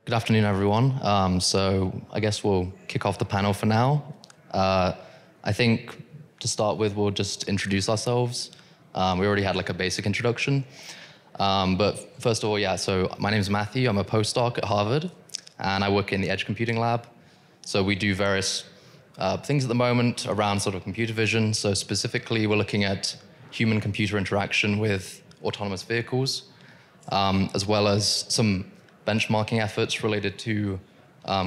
Good afternoon, everyone. So I guess we'll kick off the panel for now. I think to start with, we'll just introduce ourselves. We already had like a basic introduction. But first of all, yeah, so my name is Matthew. I'm a postdoc at Harvard, and I work in the Edge Computing Lab. So we do various things at the moment around sort of computer vision. So specifically, we're looking at human-computer interaction with autonomous vehicles, as well as some benchmarking efforts related to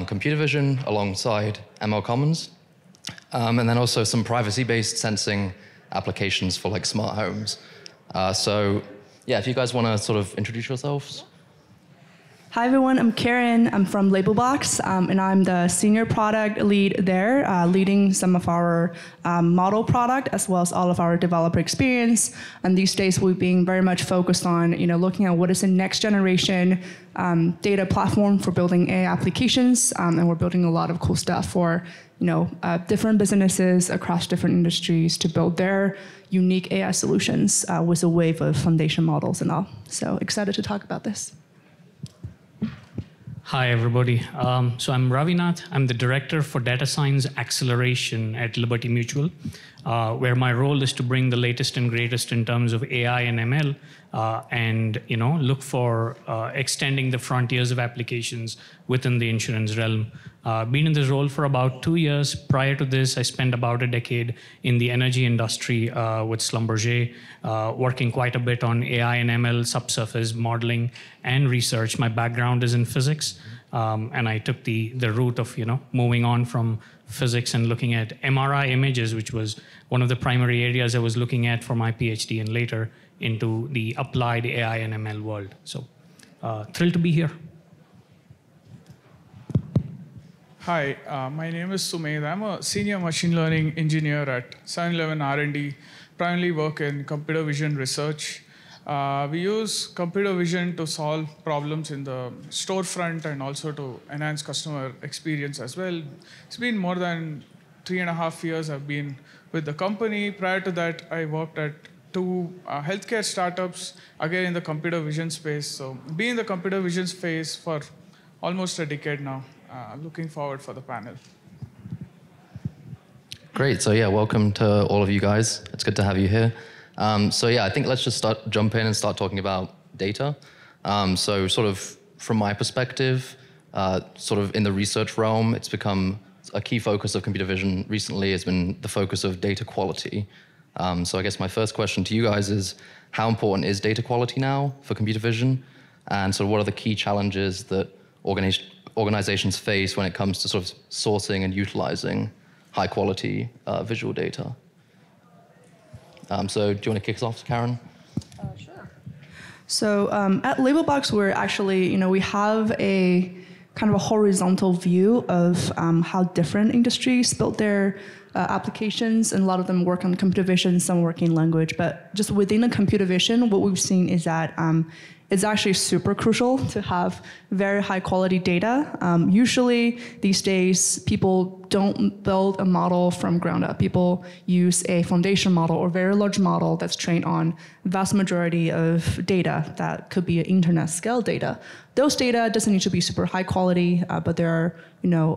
computer vision alongside ML Commons, and then also some privacy-based sensing applications for like smart homes. So yeah, if you guys want to sort of introduce yourselves. Hi everyone, I'm Karen. I'm from Labelbox, and I'm the senior product lead there, leading some of our model product as well as all of our developer experience. And these days we're being very much focused on, looking at what is the next generation data platform for building AI applications, and we're building a lot of cool stuff for, different businesses across different industries to build their unique AI solutions with a wave of foundation models and all. So excited to talk about this. Hi, everybody. So I'm Ravinath. I'm the Director for Data Science Acceleration at Liberty Mutual, where my role is to bring the latest and greatest in terms of AI and ML, and look for extending the frontiers of applications within the insurance realm. Been in this role for about 2 years. Prior to this, I spent about a decade in the energy industry with Schlumberger, working quite a bit on AI and ML subsurface modeling and research. My background is in physics, and I took the route of moving on from physics and looking at MRI images, which was one of the primary areas I was looking at for my PhD, and later into the applied AI and ML world. So thrilled to be here. Hi, my name is Sumedh. I'm a senior machine learning engineer at 7-Eleven R&D, primarily work in computer vision research. We use computer vision to solve problems in the storefront and also to enhance customer experience as well. It's been more than 3.5 years I've been with the company. Prior to that, I worked at 2 healthcare startups, again in the computer vision space. So being in the computer vision space for almost a decade now. Looking forward for the panel. Great. So yeah, welcome to all of you guys. It's good to have you here. So yeah, I think let's just jump in and start talking about data. So sort of from my perspective, sort of in the research realm, it's become a key focus of computer vision recently has been the focus of data quality. So I guess my first question to you guys is, how important is data quality now for computer vision? And so what are the key challenges that organizations face when it comes to sort of sourcing and utilizing high quality visual data? So do you want to kick us off, Karen? Sure. So at Labelbox, we're actually, we have a kind of a horizontal view of how different industries build their applications, and a lot of them work on computer vision, some work in language. But just within the computer vision, what we've seen is that it's actually super crucial to have very high quality data. Usually these days, people don't build a model from ground up. People use a foundation model or very large model that's trained on vast majority of data that could be internet scale data. Those data doesn't need to be super high quality, but there are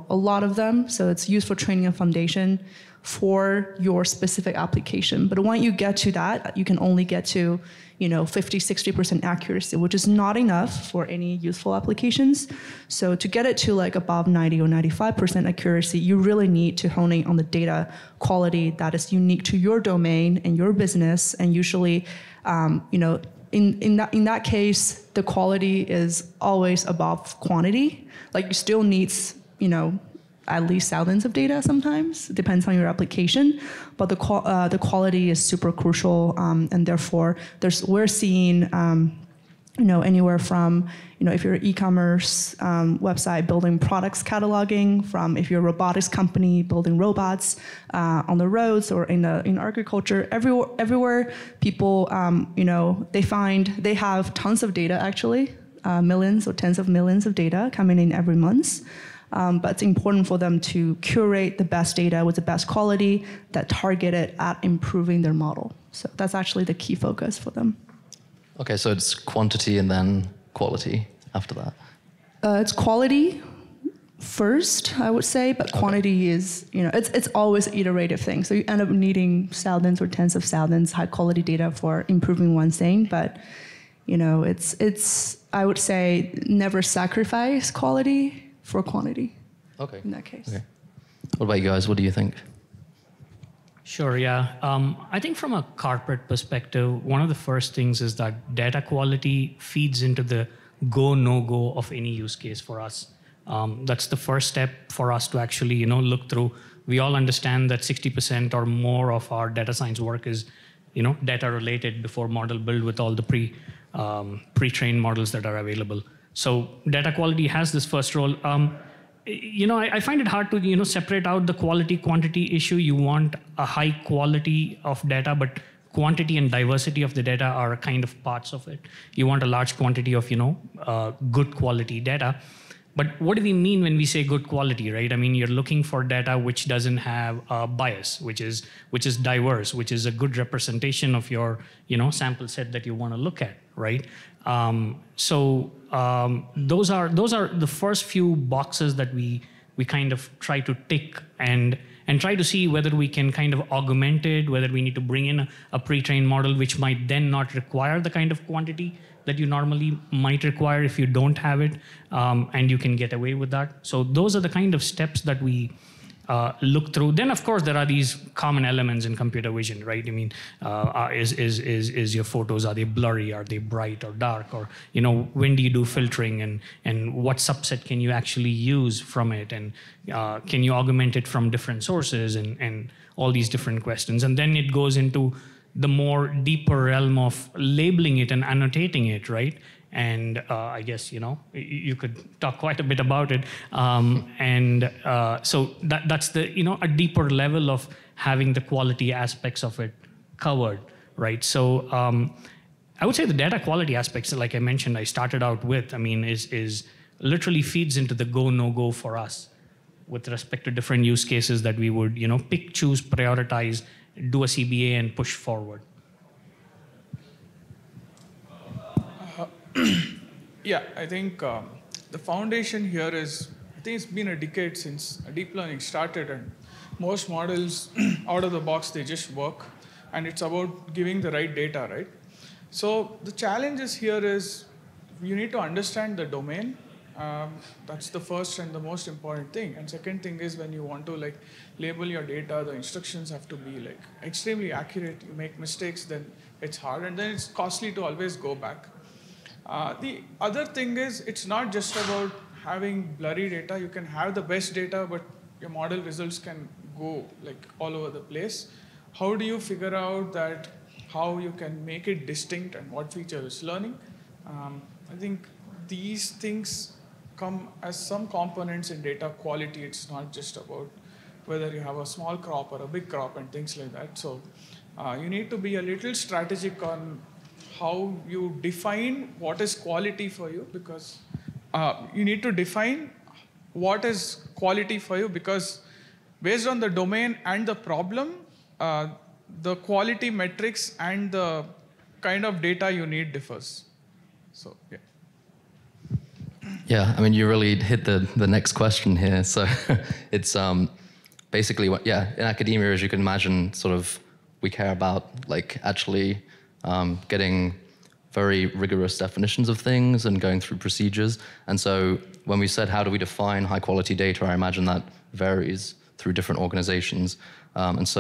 a lot of them. So it's used for training a foundation for your specific application. But when you get to that, you can only get to 50–60% accuracy, which is not enough for any useful applications. So to get it to like above 90 or 95% accuracy, you really need to hone in on the data quality that is unique to your domain and your business. And usually, in that case, the quality is always above quantity. Like you still needs, at least thousands of data sometimes. It depends on your application, but the quality is super crucial, and therefore we're seeing anywhere from if you're an e-commerce website building products cataloging, from if you're a robotics company building robots on the roads or in agriculture, everywhere people they have tons of data actually, millions or tens of millions of data coming in every month. But it's important for them to curate the best data with the best quality that targeted at improving their model. So that's actually the key focus for them. Okay, so it's quantity and then quality after that. It's quality first, I would say, but quantity is, it's always an iterative thing. So you end up needing thousands or tens of thousands high quality data for improving one thing, but it's I would say never sacrifice quality for quantity. Okay. In that case. Okay. What about you guys? What do you think? Sure, yeah. I think from a corporate perspective, one of the first things is that data quality feeds into the go, no-go of any use case for us. That's the first step for us to actually, look through. We all understand that 60% or more of our data science work is, data related before model build with all the pre-trained models that are available. So data quality has this first role. I find it hard to, separate out the quality-quantity issue. You want a high quality of data, but quantity and diversity of the data are kind of parts of it. You want a large quantity of, good quality data. But what do we mean when we say good quality, right? I mean, you're looking for data which doesn't have a bias, which is diverse, which is a good representation of your, sample set that you want to look at, right? Those are the first few boxes that we kind of try to tick and try to see whether we can kind of augment it, whether we need to bring in a pre-trained model which might then not require the kind of quantity that you normally might require if you don't have it, and you can get away with that. So those are the kind of steps that we look through. Then, of course, there are these common elements in computer vision, right? I mean, is your photos, are they blurry? Are they bright or dark? Or, when do you do filtering? And what subset can you actually use from it? And can you augment it from different sources? And all these different questions. And then it goes into the more deeper realm of labeling it and annotating it, right? And I guess, you could talk quite a bit about it. So that's the, a deeper level of having the quality aspects of it covered, right? So I would say the data quality aspects, like I mentioned, I started out with, is literally feeds into the go, no go for us with respect to different use cases that we would, pick, choose, prioritize, do a CBA and push forward. Yeah, I think the foundation here is, I think it's been a decade since deep learning started, and most models out of the box, they just work, and it's about giving the right data, right? So the challenges here is you need to understand the domain. That's the first and the most important thing. And second thing is when you want to label your data, the instructions have to be extremely accurate. You make mistakes, then it's hard, and then it's costly to always go back. The other thing is it's not just about having blurry data. You can have the best data, but your model results can go all over the place. How do you figure out that, how you can make it distinct and what feature is learning? I think these things come as some components in data quality. It's not just about whether you have a small crop or a big crop and things like that. So you need to be a little strategic on how you define what is quality for you, because you need to define what is quality for you, because based on the domain and the problem, the quality metrics and the kind of data you need differs. So, yeah. Yeah, you really hit the next question here. So it's basically what, in academia, as you can imagine, sort of we care about actually getting very rigorous definitions of things and going through procedures. And so when we said, how do we define high quality data, I imagine that varies through different organizations. And it's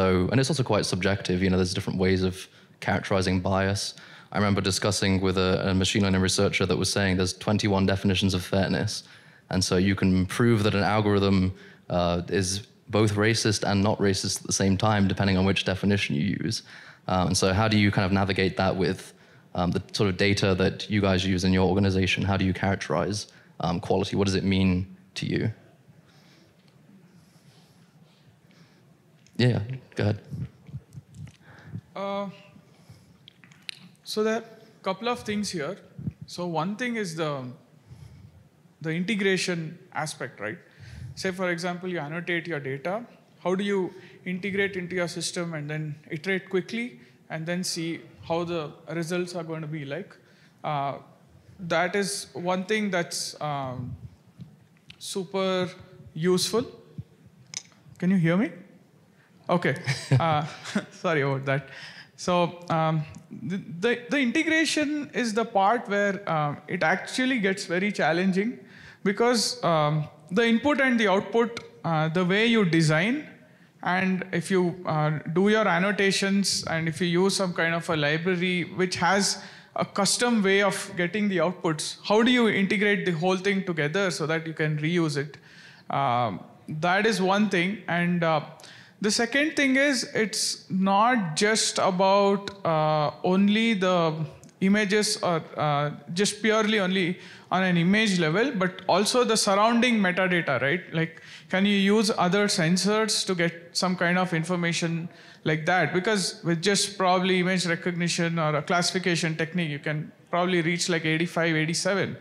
also quite subjective. There's different ways of characterizing bias. I remember discussing with a machine learning researcher that was saying there's 21 definitions of fairness. And so you can prove that an algorithm is both racist and not racist at the same time, depending on which definition you use. And so how do you kind of navigate that with the sort of data that you guys use in your organization? How do you characterize quality? What does it mean to you? Yeah, go ahead. So there are a couple of things here. So one thing is the integration aspect, right? Say, for example, you annotate your data. How do you integrate into your system and then iterate quickly and then see how the results are going to be like? That is one thing that's super useful. Can you hear me? Okay. Sorry about that. So the integration is the part where it actually gets very challenging, because the input and the output, the way you design, and if you do your annotations, and if you use some kind of a library which has a custom way of getting the outputs, how do you integrate the whole thing together so that you can reuse it? That is one thing. And the second thing is, it's not just about only the images, or just purely only on an image level, but also the surrounding metadata, right? Like, can you use other sensors to get some kind of information like that? Because with just probably image recognition or a classification technique, you can probably reach like 85, 87.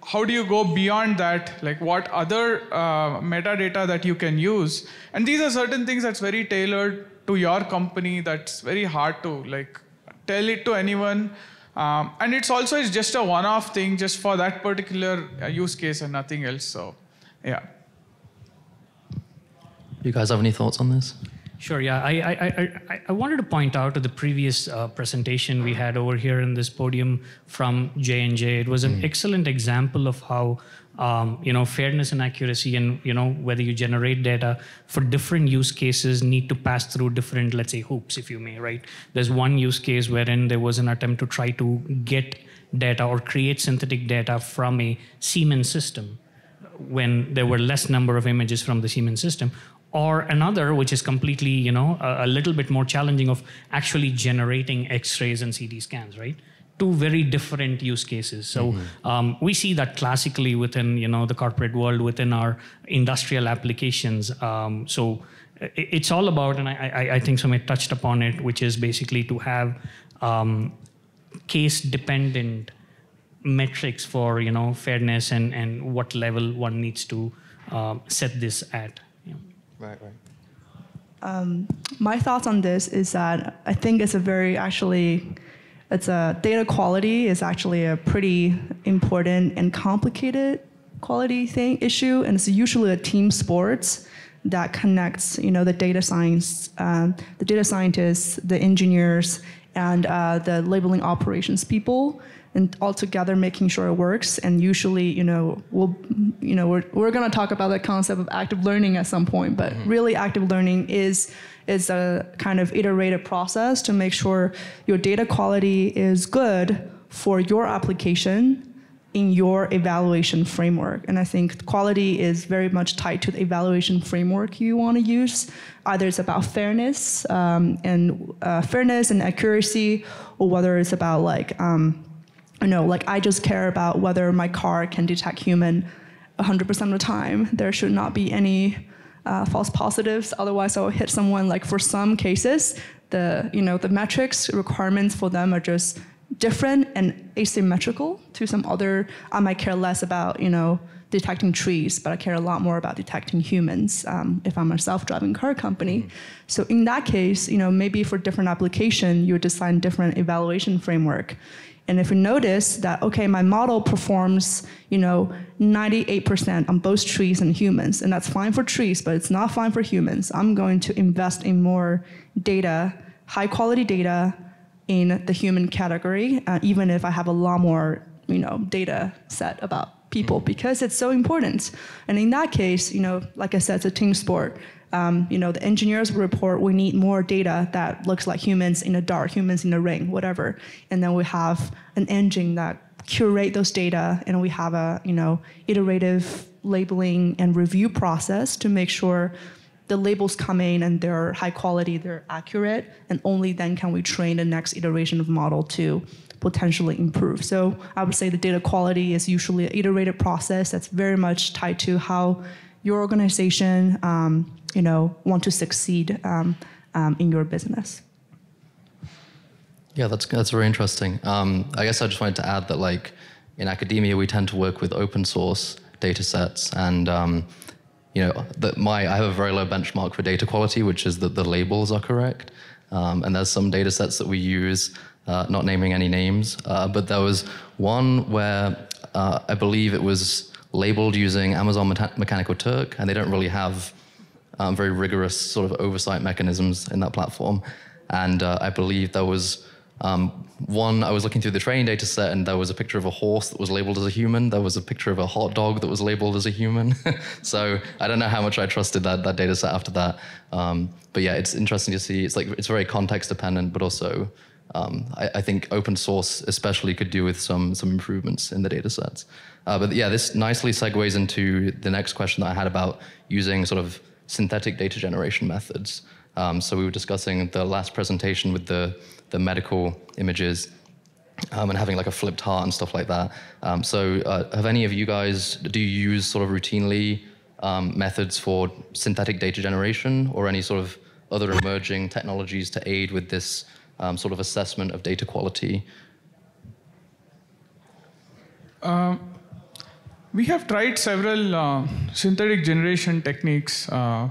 How do you go beyond that? Like, what other metadata that you can use? And these are certain things that's very tailored to your company, that's very hard to like tell it to anyone. And it's just a one-off thing just for that particular use case and nothing else. So, yeah. You guys have any thoughts on this? Sure, yeah. I wanted to point out to the previous presentation we had over here in this podium from J&J. It was an excellent example of how fairness and accuracy, and whether you generate data for different use cases need to pass through different, let's say, hoops, if you may, right? There's one use case wherein there was an attempt to try to get data or create synthetic data from a Siemens system when there were less number of images from the Siemens system. Or another, which is completely, a little bit more challenging, of actually generating X-rays and CT scans, right? Two very different use cases. So we see that classically within, the corporate world, within our industrial applications. So it's all about, and I think Sumedh touched upon it, which is basically to have case-dependent metrics for, fairness and what level one needs to set this at. Right. My thoughts on this is that I think it's data quality is actually a pretty important and complicated quality issue, and it's usually a team sport that connects, the data science, the data scientists, the engineers, and the labeling operations people, and all together making sure it works. And usually, we're going to talk about the concept of active learning at some point, but really active learning is a kind of iterative process to make sure your data quality is good for your application in your evaluation framework. And I think quality is very much tied to the evaluation framework you want to use. Either it's about fairness and accuracy, or whether it's about I just care about whether my car can detect human 100% of the time. There should not be any false positives. Otherwise, I will hit someone. Like, for some cases, the metrics requirements for them are just different and asymmetrical to some other. I might care less about detecting trees, but I care a lot more about detecting humans if I'm a self-driving car company. So in that case, maybe for different application, you would design different evaluation framework. And if you notice that, okay, my model performs, 98% on both trees and humans, and that's fine for trees, but it's not fine for humans, I'm going to invest in more data, high quality data in the human category, even if I have a lot more, data set about people, because it's so important. And in that case, like I said, it's a team sport. The engineers will report, we need more data that looks like humans in the dark, humans in the rain, whatever. And then we have an engine that curate those data, and we have a iterative labeling and review process to make sure the labels come in and they're high quality, they're accurate, and only then can we train the next iteration of model to potentially improve. So I would say the data quality is usually an iterative process that's very much tied to how your organization want to succeed in your business. Yeah, that's very interesting. I guess I just wanted to add that, in academia, we tend to work with open source data sets, and I have a very low benchmark for data quality, which is that the labels are correct. And there's some data sets that we use, not naming any names, but there was one where I believe it was labeled using Amazon Mechanical Turk, and they don't really have very rigorous sort of oversight mechanisms in that platform. And I believe there was one, I was looking through the training data set, and there was a picture of a horse that was labeled as a human. There was a picture of a hot dog that was labeled as a human. So I don't know how much I trusted that data set after that. But yeah, it's interesting to see. It's very context dependent, but also I think open source especially could do with some improvements in the data sets. But yeah, this nicely segues into the next question that I had about using sort of synthetic data generation methods. So we were discussing the last presentation with the medical images and having like a flipped heart and stuff like that. So have any of you guys, do you use sort of routinely methods for synthetic data generation or any sort of other emerging technologies to aid with this sort of assessment of data quality? We have tried several synthetic generation techniques. It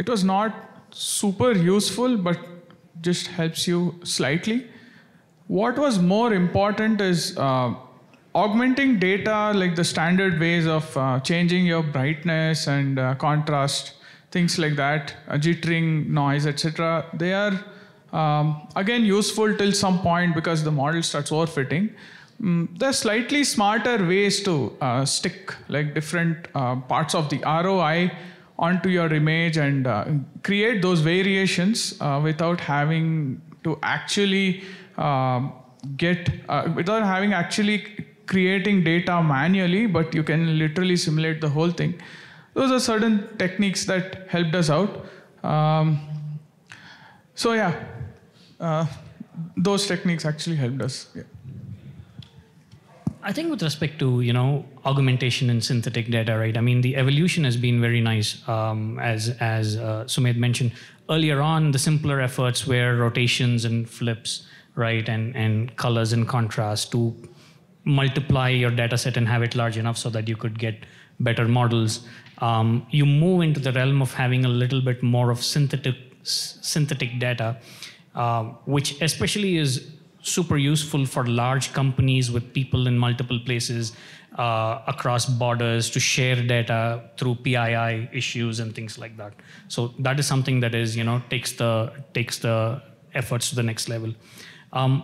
was not super useful, but just helps you slightly. What was more important is augmenting data, like the standard ways of changing your brightness and contrast, things like that, jittering, noise, etc. They are, again, useful till some point because the model starts overfitting. There are slightly smarter ways to stick like different parts of the ROI onto your image and create those variations without having to actually creating data manually, but you can literally simulate the whole thing. Those are certain techniques that helped us out. So yeah, those techniques actually helped us. Yeah. I think with respect to, augmentation and synthetic data, right? I mean, the evolution has been very nice. As Sumedh mentioned earlier on, the simpler efforts were rotations and flips, right? And colors and contrast to multiply your data set and have it large enough so that you could get better models. You move into the realm of having a little bit more of synthetic data, which especially is super useful for large companies with people in multiple places across borders to share data through PII issues and things like that. So that is something that is, takes the efforts to the next level.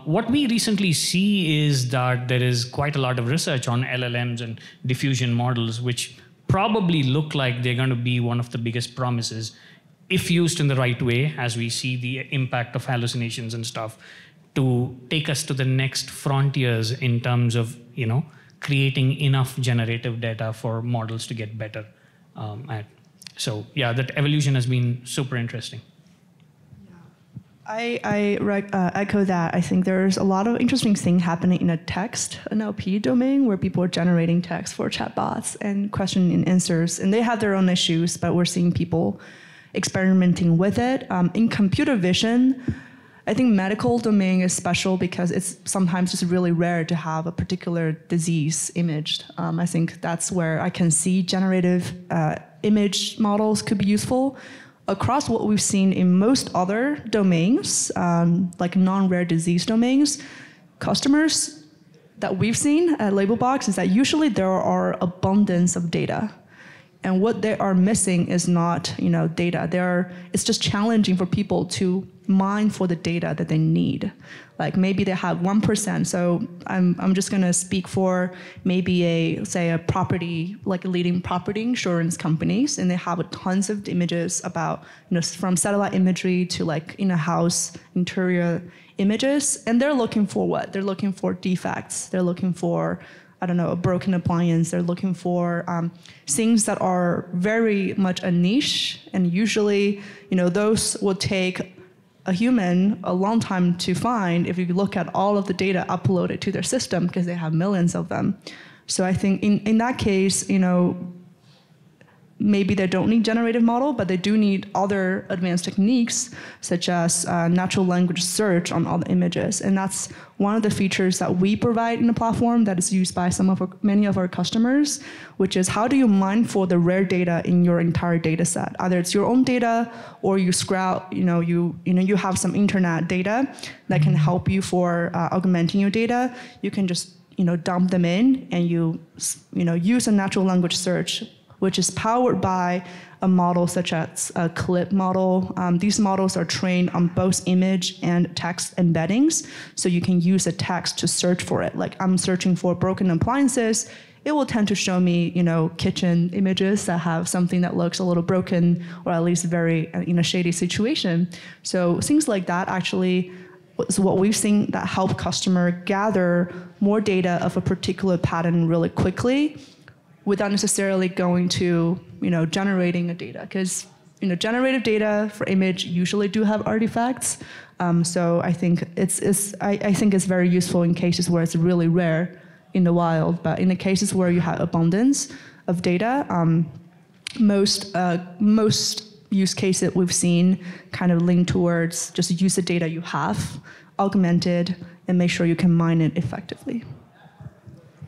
What we recently see is that there is quite a lot of research on LLMs and diffusion models, which probably look like they're going to be one of the biggest promises if used in the right way, as we see the impact of hallucinations and stuff, to take us to the next frontiers in terms of, creating enough generative data for models to get better at. So yeah, that evolution has been super interesting. I echo that. I think there's a lot of interesting things happening in a text NLP domain where people are generating text for chatbots and question and answers, and they have their own issues, but we're seeing people experimenting with it. In computer vision, I think medical domain is special because it's sometimes just really rare to have a particular disease imaged. I think that's where I can see generative image models could be useful. Across what we've seen in most other domains, like non-rare disease domains, customers that we've seen at Labelbox is that usually there are abundance of data. And what they are missing is not, data. It's just challenging for people to mine for the data that they need. Like maybe they have 1%. So I'm just going to speak for maybe a property, like leading property insurance companies, and they have tons of images about, from satellite imagery to like in a house interior images, and they're looking for what? They're looking for defects. They're looking for, a broken appliance. They're looking for things that are very much a niche, and usually, those will take a human a long time to find if you look at all of the data uploaded to their system because they have millions of them. So I think in that case, maybe they don't need generative model, but they do need other advanced techniques such as natural language search on all the images. And that's one of the features that we provide in the platform that is used by many of our customers, which is how do you mine for the rare data in your entire data set? Either it's your own data or you you have some internet data that can help you for augmenting your data. You can just dump them in, and you use a natural language search, which is powered by a model such as a CLIP model. These models are trained on both image and text embeddings, so you can use a text to search for it. Like I'm searching for broken appliances, it will tend to show me, kitchen images that have something that looks a little broken or at least very in a shady situation. So things like that actually is what we've seen that help customer gather more data of a particular pattern really quickly without necessarily going to, generating a data. Because, generative data for image usually do have artifacts. So I think it's very useful in cases where it's really rare in the wild, but in the cases where you have abundance of data, most use cases we've seen kind of lean towards just use the data you have, augment it, and make sure you can mine it effectively.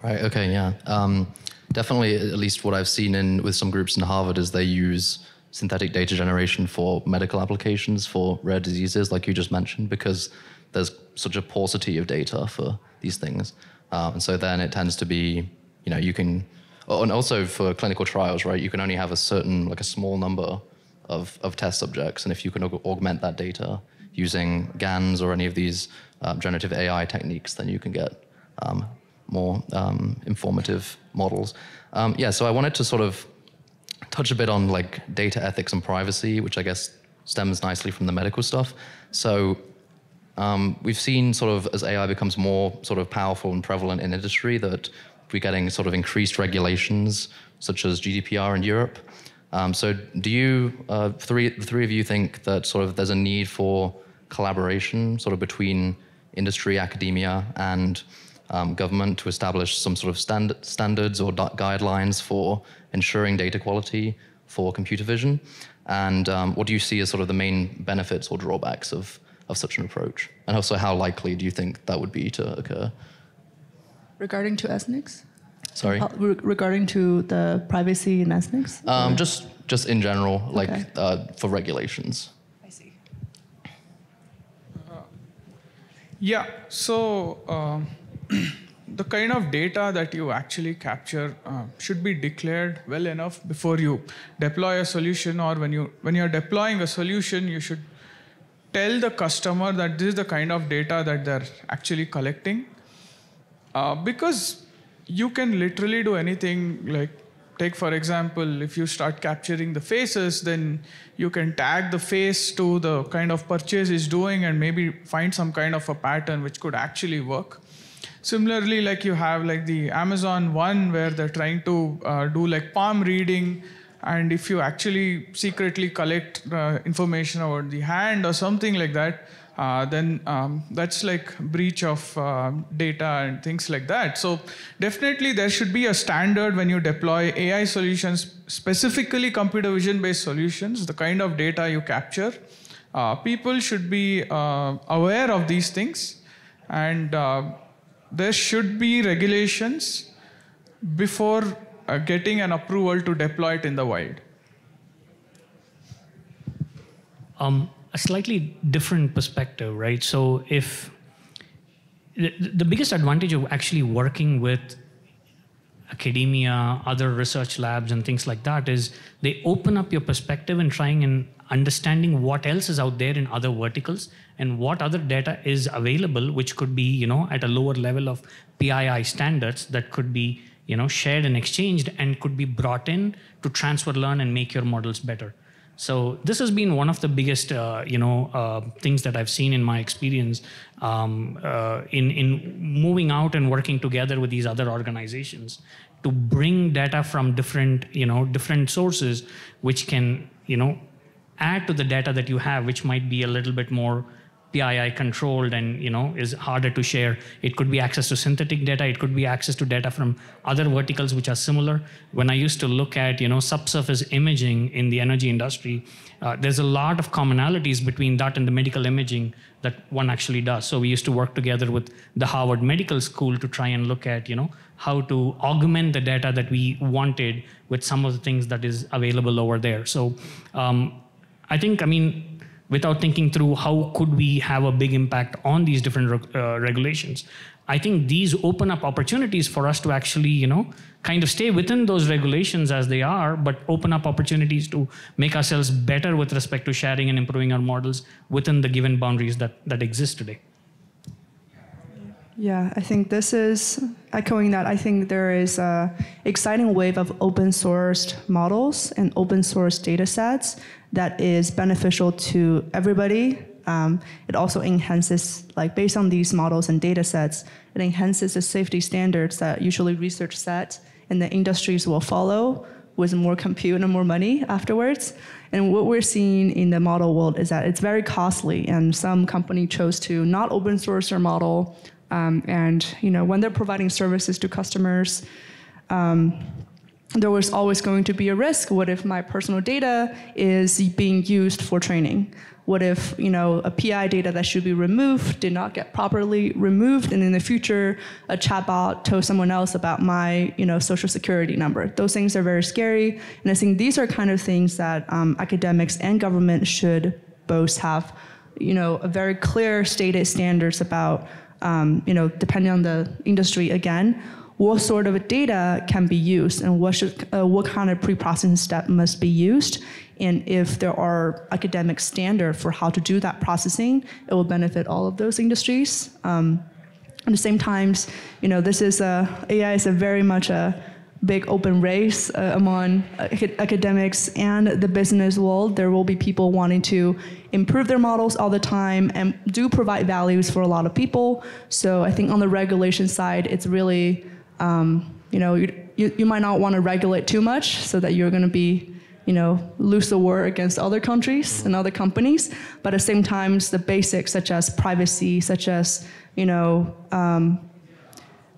Right, okay, yeah. Definitely, at least what I've seen with some groups in Harvard is they use synthetic data generation for medical applications for rare diseases, like you just mentioned, because there's such a paucity of data for these things. And so then it tends to be, you can, and also for clinical trials, right, you can only have a certain, like a small number of test subjects. And if you can augment that data using GANs or any of these generative AI techniques, then you can get more informative models. So I wanted to sort of touch a bit on like data ethics and privacy, which I guess stems nicely from the medical stuff. So we've seen sort of as AI becomes more sort of powerful and prevalent in industry that we're getting sort of increased regulations such as GDPR in Europe. So do you, the three of you think that sort of there's a need for collaboration sort of between industry, academia, and government to establish some sort of standards or guidelines for ensuring data quality for computer vision? And what do you see as sort of the main benefits or drawbacks of such an approach? And also, how likely do you think that would be to occur? Regarding to ethnics? Sorry? Regarding to the privacy and ethnics? Just in general, like Okay. For regulations. I see. So the kind of data that you actually capture should be declared well enough before you deploy a solution, or when you're deploying a solution, you should tell the customer that this is the kind of data that they're actually collecting. Because you can literally do anything, like take for example, if you start capturing the faces, then you can tag the face to the kind of purchase it's doing and maybe find some kind of a pattern which could actually work. Similarly, like you have like the Amazon one where they're trying to do like palm reading, and if you actually secretly collect information about the hand or something like that, then that's like breach of data and things like that. So definitely there should be a standard when you deploy AI solutions, specifically computer vision based solutions, the kind of data you capture. People should be aware of these things, and there should be regulations before getting an approval to deploy it in the wild. A slightly different perspective, right? So if the biggest advantage of actually working with academia, other research labs and things like that is they open up your perspective and trying and understanding what else is out there in other verticals and what other data is available, which could be, at a lower level of PII standards that could be, shared and exchanged and could be brought in to transfer, learn, and make your models better. So this has been one of the biggest, things that I've seen in my experience in moving out and working together with these other organizations to bring data from different sources, which can, add to the data that you have, which might be a little bit more PII controlled and is harder to share. It could be access to synthetic data. It could be access to data from other verticals which are similar. When I used to look at subsurface imaging in the energy industry, there's a lot of commonalities between that and the medical imaging that one actually does. So we used to work together with the Harvard Medical School to try and look at how to augment the data that we wanted with some of the things that is available over there. So I think, without thinking through how could we have a big impact on these different regulations, I think these open up opportunities for us to actually, kind of stay within those regulations as they are, but open up opportunities to make ourselves better with respect to sharing and improving our models within the given boundaries that exist today. Yeah, I think this is echoing that. I think there is an exciting wave of open sourced models and open source data sets that is beneficial to everybody. It also enhances, like based on these models and data sets, it enhances the safety standards that usually research set and the industries will follow with more compute and more money afterwards. And what we're seeing in the model world is that it's very costly, and some company chose to not open source their model. And when they're providing services to customers, there was always going to be a risk. What if my personal data is being used for training? What if a PI data that should be removed did not get properly removed, and in the future a chatbot told someone else about my social security number? Those things are very scary, and I think these are kind of things that academics and government should both have a very clear stated standards about. Depending on the industry, again, what sort of data can be used and what kind of pre-processing step must be used. And if there are academic standards for how to do that processing, it will benefit all of those industries. At the same time, this is AI is a very much a big open race among academics and the business world. There will be people wanting to improve their models all the time and do provide values for a lot of people. So I think on the regulation side, it's really, you might not want to regulate too much so that you're going to be, lose the war against other countries and other companies. But at the same time, the basics such as privacy, such as,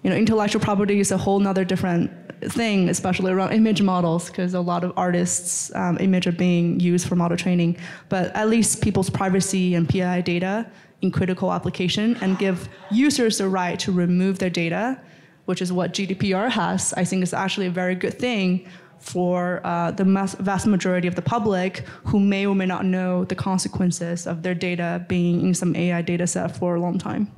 intellectual property is a whole nother different thing, especially around image models, because a lot of artists' image are being used for model training. But at least people's privacy and PI data in critical application and give users the right to remove their data, which is what GDPR has, I think is actually a very good thing for the vast majority of the public who may or may not know the consequences of their data being in some AI data set for a long time.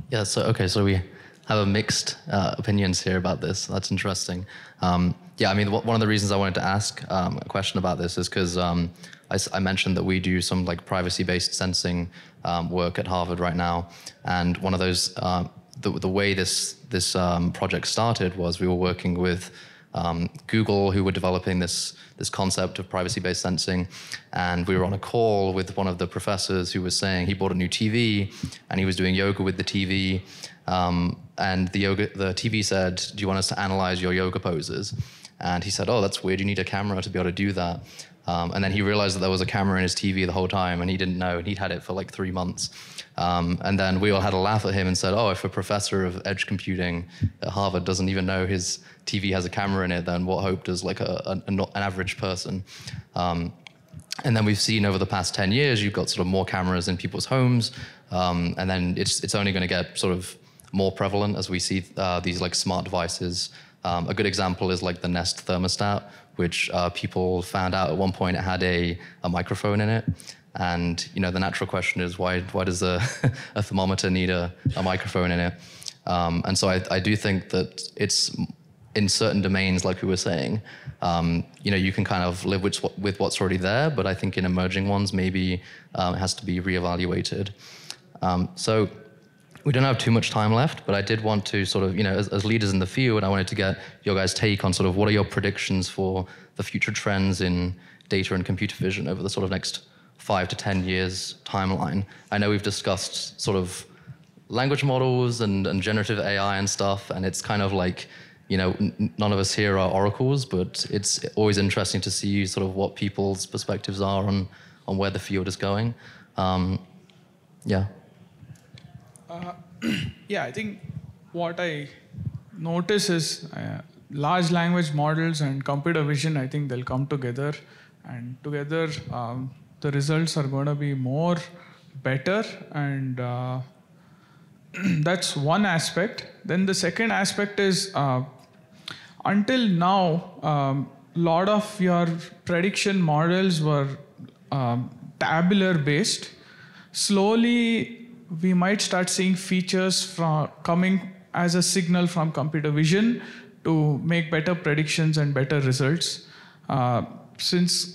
Yeah, so we have a mixed opinions here about this. That's interesting. One of the reasons I wanted to ask a question about this is because I mentioned that we do some privacy-based sensing work at Harvard right now, and one of those the way this project started was we were working with Google, who were developing this concept of privacy-based sensing, and we were on a call with one of the professors who was saying he bought a new TV and he was doing yoga with the TV, and the TV said, "Do you want us to analyze your yoga poses?" And he said, "Oh, that's weird. You need a camera to be able to do that." And then he realized that there was a camera in his TV the whole time, and he didn't know, and he'd had it for 3 months. And then we all had a laugh at him and said, "Oh, if a professor of edge computing at Harvard doesn't even know his TV has a camera in it, then what hope does an average person?" And then we've seen over the past 10 years, you've got sort of more cameras in people's homes, and then it's only going to get sort of more prevalent as we see these smart devices. A good example is the Nest thermostat, which people found out at one point it had a microphone in it. And the natural question is, why does a thermometer need a microphone in it? And so I do think that it's in certain domains, like we were saying, you can kind of live with what's already there, but I think in emerging ones, maybe it has to be reevaluated. So we don't have too much time left, but I did want to sort of, as leaders in the field, I wanted to get your guys' take on sort of what are your predictions for the future trends in data and computer vision over the sort of next 5 to 10 years timeline. I know we've discussed sort of language models and generative AI and stuff, and it's kind of none of us here are oracles, but it's always interesting to see sort of what people's perspectives are on where the field is going. I think what I notice is large language models and computer vision, I think they'll come together, and together the results are going to be more better, and that's one aspect. Then the second aspect is until now, a lot of your prediction models were tabular based. Slowly, we might start seeing features coming as a signal from computer vision to make better predictions and better results. Since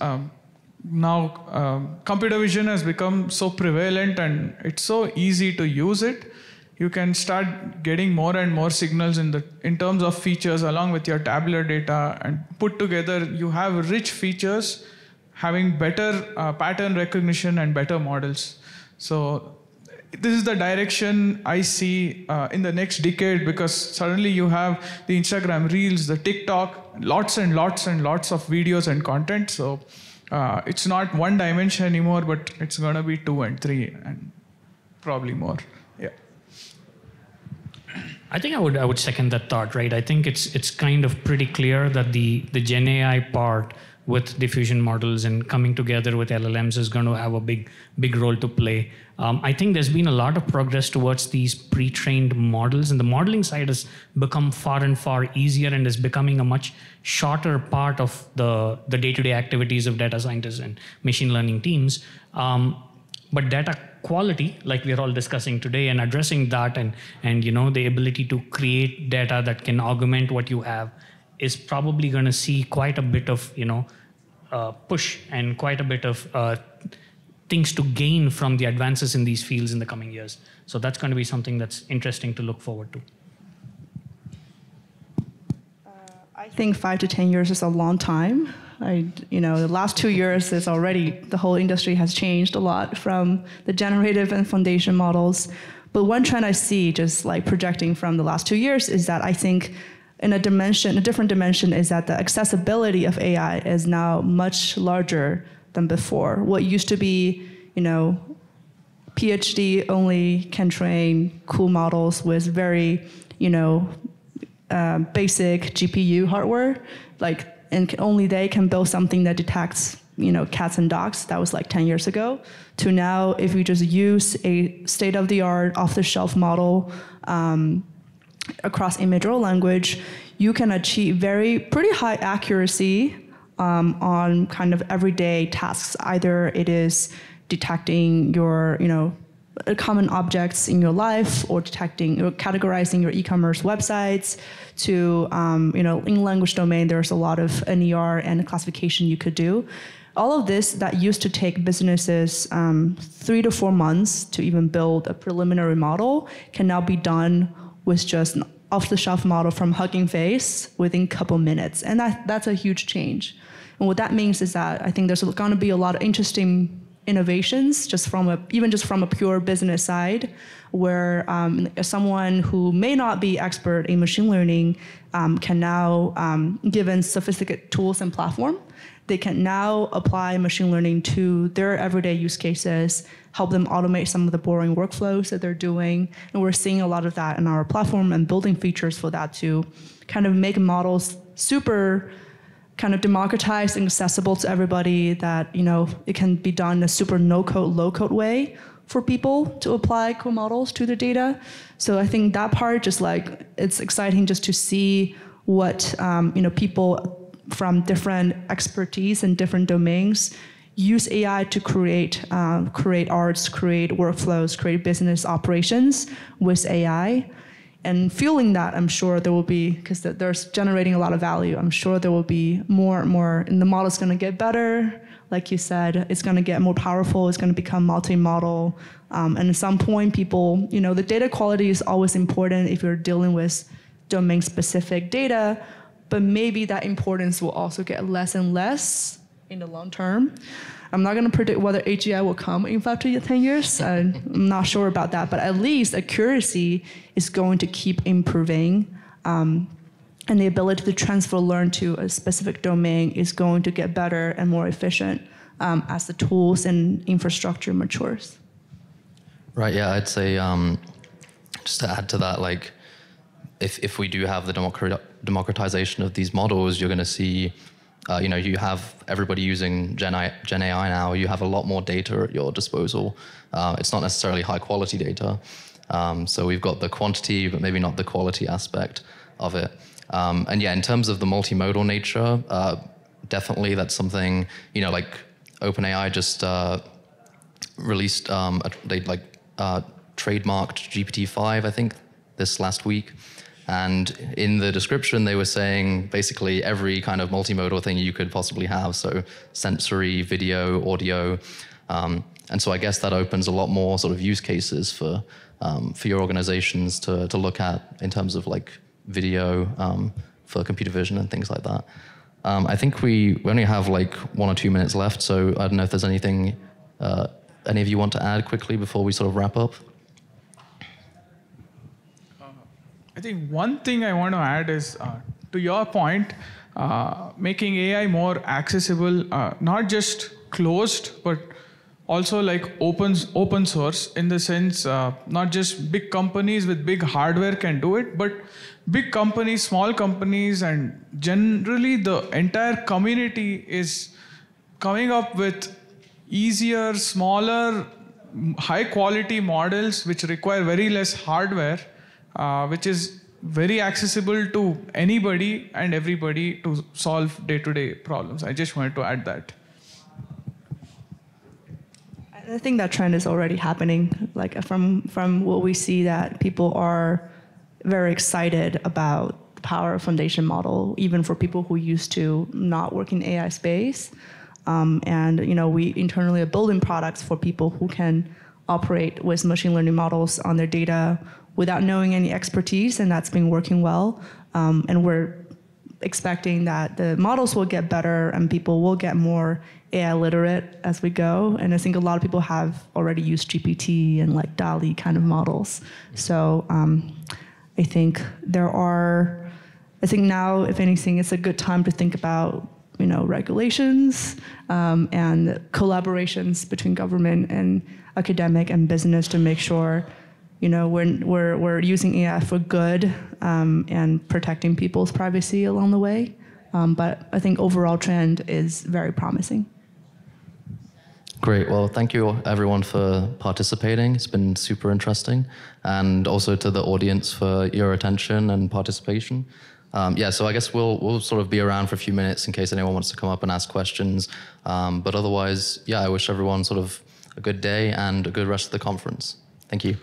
now computer vision has become so prevalent and it's so easy to use it, you can start getting more and more signals in terms of features along with your tabular data, and put together you have rich features having better pattern recognition and better models. So this is the direction I see in the next decade, because suddenly you have the Instagram Reels, the TikTok, lots and lots and lots of videos and content. So it's not one dimension anymore, but it's going to be 2 and 3 and probably more. Yeah. I think I would second that thought, right? I think it's kind of pretty clear that the Gen AI part with diffusion models and coming together with LLMs is going to have a big role to play. I think there's been a lot of progress towards these pre-trained models, and the modeling side has become far and far easier and is becoming a much shorter part of the day-to-day activities of data scientists and machine learning teams. But data quality, like we're all discussing today, and addressing that and the ability to create data that can augment what you have is probably going to see quite a bit of push and quite a bit of things to gain from the advances in these fields in the coming years. So that's going to be something that's interesting to look forward to. I think 5 to 10 years is a long time. The last 2 years is already, the whole industry has changed a lot from the generative and foundation models. But one trend I see, just like projecting from the last 2 years, is that I think in a different dimension, is that the accessibility of AI is now much larger than before. What used to be, PhD only can train cool models with very, basic GPU hardware, and only they can build something that detects, cats and dogs. That was like 10 years ago. To now, if you just use a state-of-the-art, off-the-shelf model across image or language, you can achieve pretty high accuracy on kind of everyday tasks. Either it is detecting your, common objects in your life, or categorizing your e-commerce websites. To, in language domain, there's a lot of NER and classification you could do. All of this that used to take businesses 3 to 4 months to even build a preliminary model can now be done with just an off-the-shelf model from Hugging Face within a couple minutes. And that's a huge change. And what that means is that I think there's going to be a lot of interesting innovations even just from a pure business side, where someone who may not be expert in machine learning can now, given sophisticated tools and platform, they can now apply machine learning to their everyday use cases, help them automate some of the boring workflows that they're doing. And we're seeing a lot of that in our platform and building features for that to kind of make models super kind of democratized and accessible to everybody, that it can be done in a super no-code, low-code way for people to apply cool models to the data. So I think that part, it's exciting just to see what people from different expertise and different domains use AI to create arts, create workflows, create business operations with AI. And feeling that, I'm sure there will be, because there's generating a lot of value, I'm sure there will be more and more, and the model's going to get better. Like you said, it's going to get more powerful, it's going to become multi-model. And at some point, people, the data quality is always important if you're dealing with domain-specific data, but maybe that importance will also get less and less in the long term. I'm not going to predict whether AGI will come in 5 to 10 years. I'm not sure about that, but at least accuracy is going to keep improving, and the ability to transfer learn to a specific domain is going to get better and more efficient as the tools and infrastructure matures. Right, yeah, I'd say, just to add to that, if we do have the democratization of these models, you're going to see, you have everybody using Gen AI now. You have a lot more data at your disposal. It's not necessarily high quality data. So we've got the quantity, but maybe not the quality aspect of it. And yeah, in terms of the multimodal nature, definitely that's something, OpenAI just released, trademarked GPT-5, I think, this last week. And in the description, they were saying basically every kind of multimodal thing you could possibly have. So sensory, video, audio. And so I guess that opens a lot more sort of use cases for your organizations to look at in terms of like video for computer vision and things like that. I think we only have like 1 or 2 minutes left. So I don't know if there's anything any of you want to add quickly before we sort of wrap up. I think one thing I want to add is, to your point, making AI more accessible, not just closed, but also like open source, in the sense, not just big companies with big hardware can do it, but big companies, small companies, and generally the entire community is coming up with easier, smaller, high quality models which require very less hardware, which is very accessible to anybody and everybody to solve day-to-day problems. I just wanted to add that. I think that trend is already happening. Like from what we see, that people are very excited about the power of foundation model, even for people who used to not work in AI space. And we internally are building products for people who can operate with machine learning models on their data without knowing any expertise, and that's been working well. And we're expecting that the models will get better and people will get more AI literate as we go. And I think a lot of people have already used GPT and like DALL-E kind of models. So I think now, if anything, it's a good time to think about regulations and collaborations between government and academic and business to make sure we're using AI for good and protecting people's privacy along the way. But I think overall trend is very promising. Great. Well, thank you everyone for participating. It's been super interesting. And also to the audience for your attention and participation. So I guess we'll sort of be around for a few minutes in case anyone wants to come up and ask questions. But otherwise, I wish everyone sort of a good day and a good rest of the conference. Thank you.